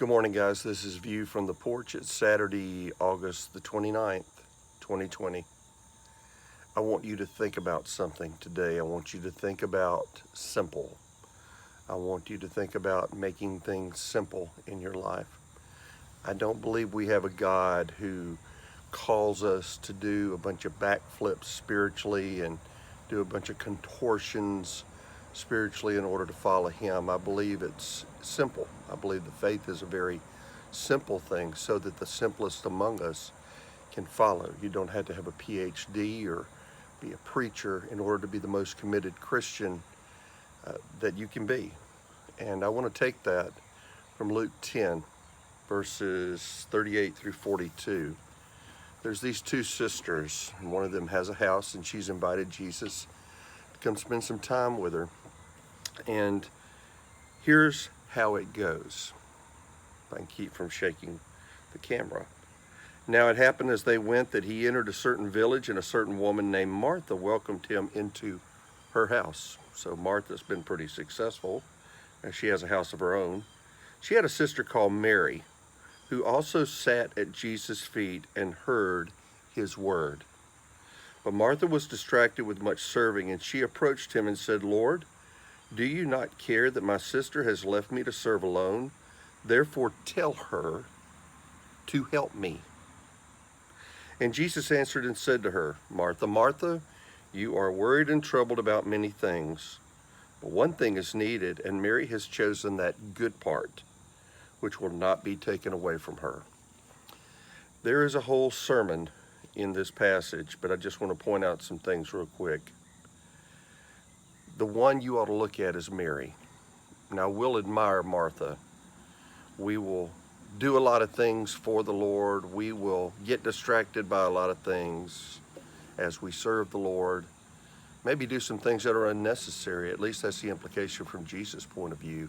Good morning, guys. This is View from the Porch. It's Saturday, August the 29th, 2020. I want you to think about something today. I want you to think about simple. I want you to think about making things simple in your life. I don't believe we have a God who calls us to do a bunch of backflips spiritually and do a bunch of contortions spiritually in order to follow Him. I believe it's simple. I believe the faith is a very simple thing so that the simplest among us can follow. You don't have to have a PhD or be a preacher in order to be the most committed Christian that you can be. And I want to take that from Luke 10, verses 38 through 42. There's these two sisters, and one of them has a house, and she's invited Jesus to come spend some time with her. And here's how it goes. If I can keep from shaking the camera. Now it happened as they went that he entered a certain village, and a certain woman named Martha welcomed him into her house. So Martha's been pretty successful, and she has a house of her own. She had a sister called Mary, who also sat at Jesus' feet and heard his word. But Martha was distracted with much serving, and she approached him and said, "Lord, do you not care that my sister has left me to serve alone? Therefore tell her to help me." And Jesus answered and said to her, "Martha, Martha, you are worried and troubled about many things, but one thing is needed, and Mary has chosen that good part, which will not be taken away from her." There is a whole sermon in this passage, but I just want to point out some things real quick. The one you ought to look at is Mary. Now, we'll admire Martha. We will do a lot of things for the Lord. We will get distracted by a lot of things as we serve the Lord. Maybe do some things that are unnecessary. At least that's the implication from Jesus' point of view.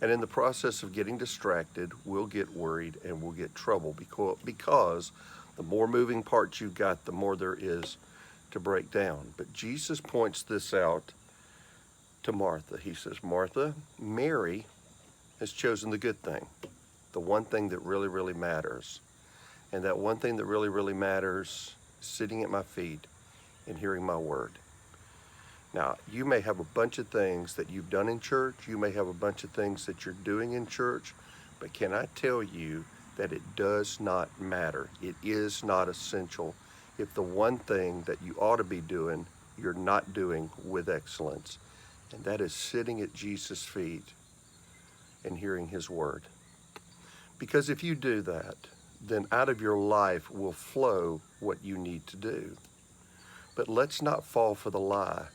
And in the process of getting distracted, we'll get worried and we'll get trouble because the more moving parts you've got, the more there is to break down. But Jesus points this out to Martha. He says, "Martha, Mary has chosen the good thing, the one thing that really, really matters. And that one thing that really, really matters is sitting at my feet and hearing my word." Now, you may have a bunch of things that you've done in church. You may have a bunch of things that you're doing in church. But can I tell you that it does not matter? It is not essential if the one thing that you ought to be doing, you're not doing with excellence. And that is sitting at Jesus' feet and hearing his word. Because if you do that, then out of your life will flow what you need to do. But let's not fall for the lie,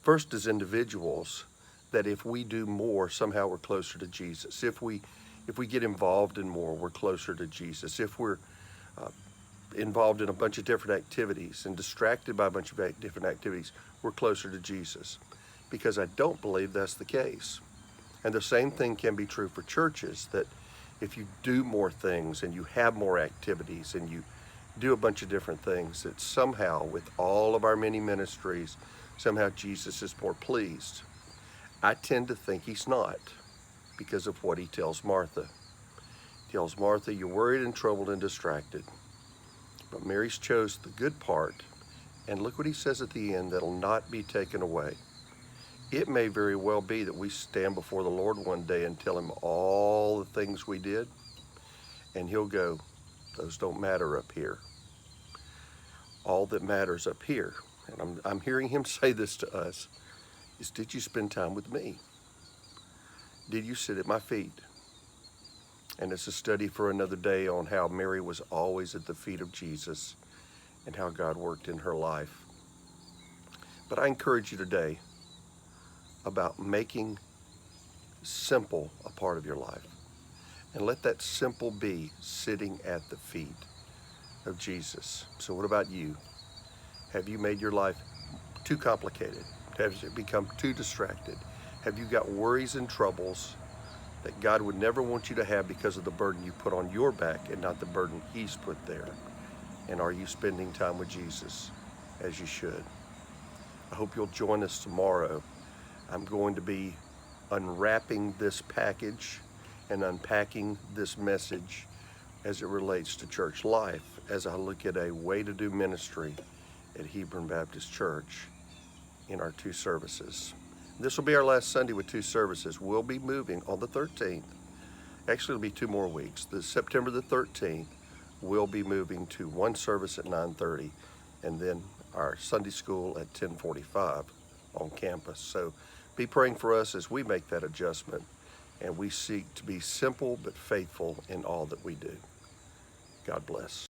first as individuals, that if we do more, somehow we're closer to Jesus. If we get involved in more, we're closer to Jesus. If we're involved in a bunch of different activities and distracted by a bunch of different activities, we're closer to Jesus. Because I don't believe that's the case. And the same thing can be true for churches, that if you do more things and you have more activities and you do a bunch of different things, that somehow with all of our many ministries, somehow Jesus is more pleased. I tend to think he's not, because of what he tells Martha. He tells Martha, "You're worried and troubled and distracted." But Mary's chose the good part, and look what he says at the end, that'll not be taken away. It may very well be that we stand before the Lord one day and tell him all the things we did, and he'll go, "Those don't matter up here. All that matters up here," and I'm hearing him say this to us, is, "Did you spend time with me? Did you sit at my feet?" And it's a study for another day on how Mary was always at the feet of Jesus and how God worked in her life. But I encourage you today about making simple a part of your life. And let that simple be sitting at the feet of Jesus. So what about you? Have you made your life too complicated? Has it become too distracted? Have you got worries and troubles that God would never want you to have because of the burden you put on your back and not the burden he's put there? And are you spending time with Jesus as you should? I hope you'll join us tomorrow. I'm going to be unwrapping this package and unpacking this message as it relates to church life, as I look at a way to do ministry at Hebron Baptist Church in our 2 services. This will be our last Sunday with 2 services. We'll be moving on the 13th. Actually, it'll be 2 more weeks. September the 13th, we'll be moving to 1 service at 9:30 and then our Sunday school at 10:45 on campus. So be praying for us as we make that adjustment and we seek to be simple but faithful in all that we do. God bless.